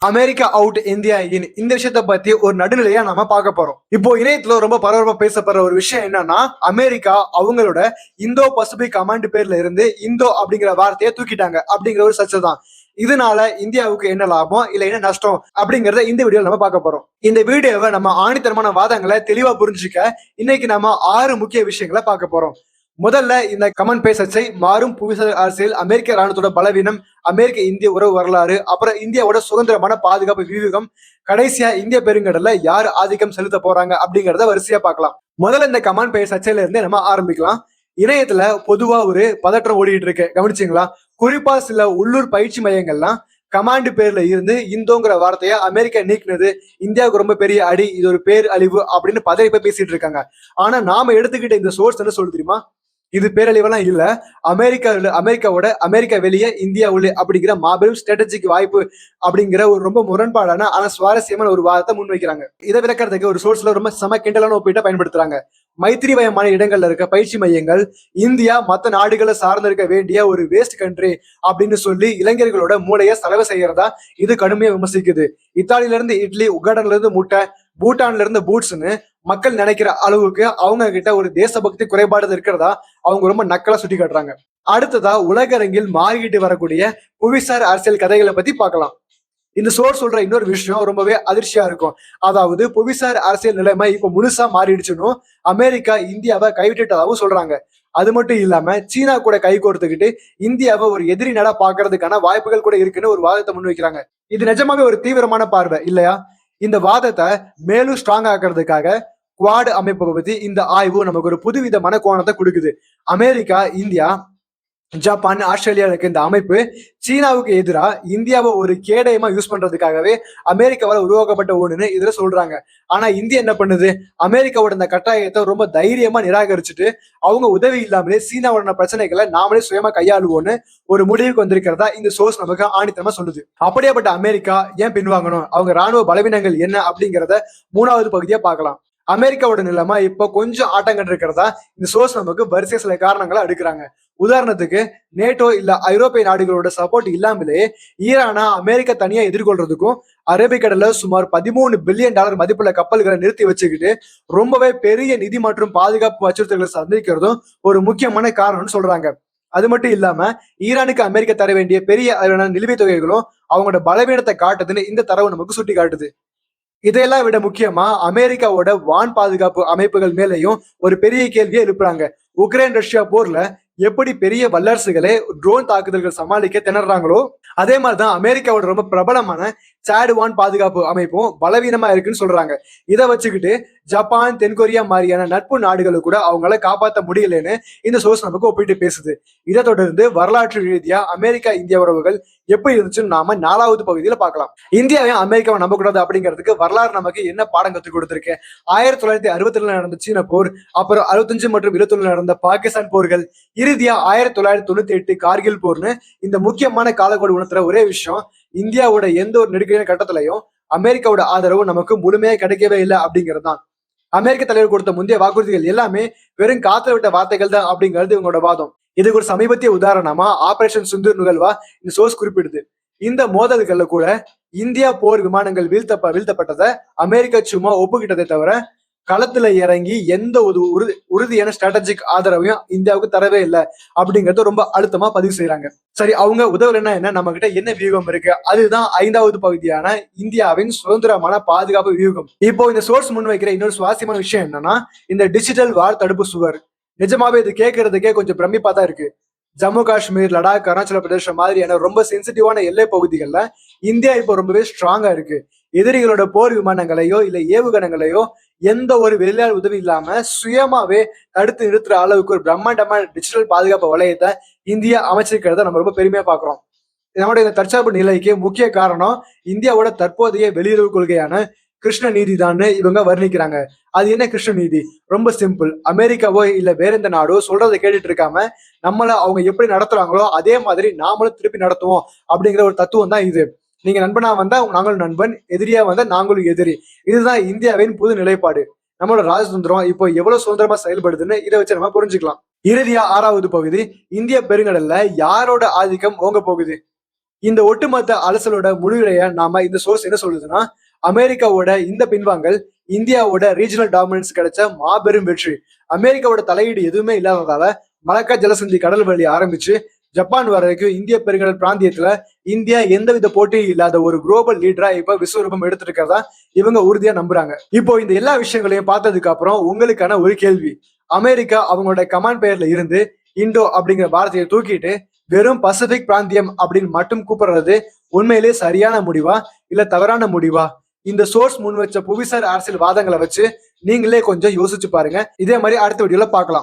America out India in இந்த விஷயத்த பத்தி ஒரு நடுநிலையா நாம பார்க்க போறோம். இப்போ இணையத்துல ரொம்ப பரபரப்பா பேசப்படுற ஒரு விஷயம் என்னன்னா, அமெரிக்கா அவங்களோட இந்தோ பசிபிக் கமாண்ட் பேர்ல இருந்து இந்தோ அப்படிங்கிற வார்த்தையை தூக்கிட்டாங்க அப்படிங்கிற ஒரு சர்ச்சை தான். இதனால இந்தியாவுக்கு என்ன லாபம் இல்ல என்ன நஷ்டம் அப்படிங்கறத இந்த வீடியோல நம்ம பார்க்க போறோம். இந்த வீடியோவை நம்ம ஆணித்தரமான வாதங்களை தெளிவா புரிஞ்சுக்க இன்னைக்கு நம்ம 6 முக்கிய விஷயங்களை பார்க்க போறோம். முதல்ல இந்த கமன் பே சர்ச்சை, மாறும் புவிசார் அரசியல், அமெரிக்க ராணுவத்தோட பலவீனம், அமெரிக்க இந்திய உறவு வரலாறு, அப்புறம் இந்தியாவோட சுதந்திரமான பாதுகாப்பு வியூகம், கடைசியா இந்திய பெருங்கடல்ல யார் ஆதிக்கம் செலுத்த போறாங்க அப்படிங்கறத வரிசையா பார்க்கலாம். முதல்ல இந்த கமான் பே சர்ச்சையில இருந்தே நம்ம ஆரம்பிக்கலாம். இணையத்துல பொதுவா ஒரு பதற்றம் ஓடிட்டு இருக்கு, கவனிச்சிங்களா? குறிப்பா சில உள்ளூர் பயிற்சி மையங்கள்லாம் கமாண்ட் பேர்ல இருந்து இந்தோங்கிற வார்த்தையை அமெரிக்கா நீக்கினது இந்தியாவுக்கு ரொம்ப பெரிய அடி, இது ஒரு பேர் அழிவு அப்படின்னு பதவி பேசிட்டு இருக்காங்க. ஆனா நாம எடுத்துக்கிட்ட இந்த சோர்ஸ் என்ன சொல்லு தெரியுமா? இது பேரழிவெல்லாம் இல்ல, அமெரிக்கா வெளியே இந்தியா உள்ள அப்படிங்கிற மாபெரும் ஸ்ட்ராட்டஜிக் வாய்ப்பு அப்படிங்கிற ஒரு ரொம்ப முரண்பாடான ஆனா சுவாரஸ்யமான ஒரு வாதத்தை முன்வைக்கிறாங்க. இதை விளக்கறதுக்கு ஒரு சோர்ஸ்ல ரொம்ப சம கிண்டலான ஒப்பீட்டை பயன்படுத்துறாங்க. மைத்திரிவயமான இடங்கள்ல இருக்க பயிற்சி மையங்கள் இந்தியா மற்ற நாடுகளை சார்ந்து இருக்க வேண்டிய ஒரு வேஸ்ட் கண்ட்ரி அப்படின்னு சொல்லி இளைஞர்களோட மூளையை செலவு செய்யறதா இது கடுமையா விமர்சிக்குது. இத்தாலியில இருந்து இட்லி, உகாடன்ல இருந்து முட்டை, பூட்டான்ல இருந்து பூட்ஸ்ன்னு மக்கள் நினைக்கிற அளவுக்கு அவங்க கிட்ட ஒரு தேசபக்தி குறைபாடு இருக்கிறதா அவங்க ரொம்ப நக்கலா சுட்டி காட்டுறாங்க. அடுத்ததா உலக அரங்கில் மாறிக்கிட்டு வரக்கூடிய புவிசார் அரசியல் கதைகளை பத்தி பார்க்கலாம். இந்த சோர் சொல்ற இன்னொரு விஷயம் ரொம்பவே அதிர்ச்சியா இருக்கும். அதாவது புவிசார் அரசியல் நிலைமை இப்ப முழுசா மாறிடுச்சுன்னு அமெரிக்கா இந்தியாவை கைவிட்டுட்டதாகவும் சொல்றாங்க. அது மட்டும் இல்லாம சீனா கூட கை கோர்த்துக்கிட்டு இந்தியாவை ஒரு எதிரி நாடா பாக்குறதுக்கான வாய்ப்புகள் கூட இருக்குன்னு ஒரு வாதத்தை முன்வைக்கிறாங்க. இது நிஜமாவே ஒரு தீவிரமான பார்வை இல்லையா? இந்த வாதத்தை மேலும் ஸ்ட்ராங் ஆக்குறதுக்காக குவாட் அமைப்பை பத்தி இந்த ஆய்வு நமக்கு ஒரு புதுவிதமான கோணத்தை கொடுக்குது. அமெரிக்கா, இந்தியா, ஜப்பான், ஆஸ்திரேலியா இருக்க இந்த அமைப்பு சீனாவுக்கு எதிராக இந்தியாவை ஒரு கேடயமா யூஸ் பண்றதுக்காகவே அமெரிக்காவால் உருவாக்கப்பட்ட ஒண்ணுன்னு இதுல சொல்றாங்க. ஆனா இந்தியா என்ன பண்ணுது? அமெரிக்காவோட இந்த கட்டாயத்தை ரொம்ப தைரியமா நிராகரிச்சுட்டு அவங்க உதவி இல்லாமலே சீனாவோட பிரச்சனைகளை நாமளே சுயமா கையாளுவோன்னு ஒரு முடிவுக்கு வந்திருக்கிறதா இந்த சோர்ஸ் நமக்கு ஆணித்தனமா சொல்லுது. அப்படியேப்பட்ட அமெரிக்கா ஏன் பின்வாங்கணும்? அவங்க ராணுவ பலவீனங்கள் என்ன அப்படிங்கிறத 3வது பகுதியா பார்க்கலாம். அமெரிக்காவோட நிலைமை இப்ப கொஞ்சம் ஆட்டங்கட்டு இருக்கிறதா இந்த சோர்ஸ் நமக்கு வரிசை சில காரணங்களை எடுக்கிறாங்க. உதாரணத்துக்கு நேட்டோ இல்ல ஐரோப்பிய நாடுகளோட சப்போர்ட் இல்லாமலே ஈரானா அமெரிக்கா தனியா எதிர்கொள்றதுக்கும் அரபிக்கடல்ல சுமார் $13 பில்லியன் மதிப்புள்ள கப்பல்களை நிறுத்தி வச்சுக்கிட்டு ரொம்பவே பெரிய நிதி மற்றும் பாதுகாப்பு அச்சுறுத்தல்களை சந்திக்கிறதும் ஒரு முக்கியமான காரணம்னு சொல்றாங்க. அது மட்டும் இல்லாம ஈரானுக்கு அமெரிக்கா தர வேண்டிய பெரிய அளவிலான நிலுவைத் தொகைகளும் அவங்களோட பலவீனத்தை காட்டுதுன்னு இந்த தரவு நமக்கு சுட்டி காட்டுது. இதையெல்லாம் விட முக்கியமா அமெரிக்காவோட வான் பாதுகாப்பு அமைப்புகள் மேலேயும் ஒரு பெரிய கேள்வியை எழுப்புறாங்க. உக்ரைன் ரஷ்யா போர்ல எப்படி பெரிய வல்லரசுகளே ட்ரோன் தாக்குதல்கள் சமாளிக்க திணறாங்களோ அதே மாதிரிதான் அமெரிக்காவோட ரொம்ப பிரபலமான சாடுவான் பாதுகாப்பு அமைப்பும் பலவீனமா இருக்குன்னு சொல்றாங்க. இதை வச்சுக்கிட்டு ஜப்பான், தென்கொரியா மாதிரியான நட்பு நாடுகளை கூட அவங்கள காப்பாற்ற முடியலன்னு இந்த சோர்ஸ் நமக்கு ஒப்பிட்டு பேசுது. இதை தொடர்ந்து வரலாற்று ரீதியா அமெரிக்கா இந்திய உறவுகள் எப்படி இருந்துச்சுன்னு நாம 4வது பகுதியில பார்க்கலாம். இந்தியாவையும் அமெரிக்காவை நம்பக்கூடாது அப்படிங்கிறதுக்கு வரலாறு நமக்கு என்ன பாடம் கற்றுக் கொடுத்திருக்கு? 1967 நடந்த சீன போர், அப்புறம் 65 மற்றும் 21 நடந்த பாகிஸ்தான் போர்கள், இறுதியா 1998 கார்கில் போர்னு இந்த முக்கியமான காலக்கோடு உணர்த்துற ஒரே விஷயம், இந்தியாவோட எந்த ஒரு நெருக்கடியான கட்டத்திலையும் அமெரிக்காவோட ஆதரவு நமக்கு முழுமையா கிடைக்கவே இல்லை அப்படிங்கிறது தான். அமெரிக்க தலைவர் கொடுத்த முந்தைய வாக்குறுதிகள் எல்லாமே வெறும் காத்துல விட்ட வார்த்தைகள் தான் அப்படிங்கிறது இவங்களோட வாதம். இதுக்கு ஒரு சமீபத்திய உதாரணமா ஆபரேஷன் சிந்தூர் நிகழ்வா இந்த சோர்ஸ் குறிப்பிடுது. இந்த மோதல்கள்ல கூட இந்தியா போர் விமானங்கள் வீழ்த்தப்பட்டதை அமெரிக்கா சும்மா ஒப்புக்கிட்டதை தவிர களத்துல இறங்கி எந்த ஒரு உறுதியான ஸ்ட்ராட்டஜிக் ஆதரவையும் இந்தியாவுக்கு தரவே இல்லை அப்படிங்கறத ரொம்ப அழுத்தமா பதிவு செய்யறாங்க. சரி, அவங்க உதவலைன்னா என்ன, நம்ம கிட்ட என்ன வியூகம் இருக்கு? அதுதான் 5வது பகுதியான இந்தியாவின் சுதந்திரமான பாதுகாப்பு வியூகம். இப்போ இந்த சோர்ஸ் முன்வைக்கிற இன்னொரு சுவாரஸ்யமான விஷயம் என்னன்னா, இந்த டிஜிட்டல் வார் தடுப்பு சுவர். நிஜமாவே இது கேட்கறதுக்கே கொஞ்சம் பிரமிப்பா தான் இருக்கு. ஜம்மு காஷ்மீர், லடாக், அருணாச்சல பிரதேசம் மாதிரியான ரொம்ப சென்சிட்டிவான எல்லை பகுதிகள்ல இந்தியா இப்போ ரொம்பவே ஸ்ட்ராங்கா இருக்கு. எதிரிகளோட போர் விமானங்களையோ இல்ல ஏவுகணங்களையோ எந்த ஒரு வெளிநாடு உதவி இல்லாம சுயமாவே தடுத்து நிறுத்துற அளவுக்கு ஒரு பிரம்மாண்டமான டிஜிட்டல் பாதுகாப்பு வளையத்தை இந்தியா அமைச்சிருக்கிறத நம்ம ரொம்ப பெருமையா பாக்குறோம். நம்மளுடைய இந்த தற்சார்பு நிலைக்கு முக்கிய காரணம் இந்தியாவோட தற்போதைய வெளியுறவு கொள்கையான கிருஷ்ண நீதி தான் இவங்க வர்ணிக்கிறாங்க. அது என்ன கிருஷ்ண நீதி? ரொம்ப சிம்பிள். அமெரிக்காவோ இல்ல வேற எந்த நாடோ சொல்றதை கேட்டுட்டு இருக்காம நம்மள அவங்க எப்படி நடத்துறாங்களோ அதே மாதிரி நாமளும் திருப்பி நடத்துவோம் அப்படிங்கிற ஒரு தத்துவம் தான் இது. நீங்க நண்பனா வந்தா நாங்களும் நண்பன், எதிரியா வந்தா நாங்களும் எதிரி. இதுதான் இந்தியாவின் புது நிலைப்பாடு. நம்மளோட ராஜதந்திரம் இப்போ எவ்வளவு சுதந்திரமா செயல்படுதுன்னு இதை வச்சு நம்ம புரிஞ்சுக்கலாம். இறுதியா 6வது பகுதி, இந்திய பெருங்கடல்ல யாரோட ஆதிக்கம் ஓங்க போகுது? இந்த ஒட்டுமொத்த அலசலோட முடிவுடைய நாம இந்த சோர்ஸ் என்ன சொல்லுதுன்னா, அமெரிக்காவோட இந்த பின்வாங்கல் இந்தியாவோட ரீஜனல் டாமினன்ஸ் கிடைச்ச மாபெரும் வெற்றி. அமெரிக்காவோட தலையீடு எதுவுமே இல்லாததால மலக்கா ஜலசந்தி கடல் வழி ஆரம்பிச்சு ஜப்பான் வரைக்கும் இந்திய பெருங்கடல் பிராந்தியத்துல இந்தியா எந்தவித போட்டியும் இல்லாத ஒரு குளோபல் லீடரா இப்ப விஸ்வரூபம் எடுத்துட்டு இருக்கிறதா இவங்க உறுதியா நம்புறாங்க. இப்போ இந்த எல்லா விஷயங்களையும் பார்த்ததுக்கு அப்புறம் உங்களுக்கான ஒரு கேள்வி, அமெரிக்கா அவங்களோட கமாண்ட் பெயர்ல இருந்து இண்டோ அப்படிங்கிற வார்த்தையை தூக்கிட்டு வெறும் பசிபிக் பிராந்தியம் அப்படின்னு மட்டும் கூப்பிடுறது உண்மையிலேயே சரியான முடிவா இல்ல தவறான முடிவா? இந்த சோர்ஸ் முன் வச்ச புவிசார் அரசியல் வாதங்களை வச்சு நீங்களே கொஞ்சம் யோசிச்சு பாருங்க. இதே மாதிரி அடுத்த வீடியோல பார்க்கலாம்.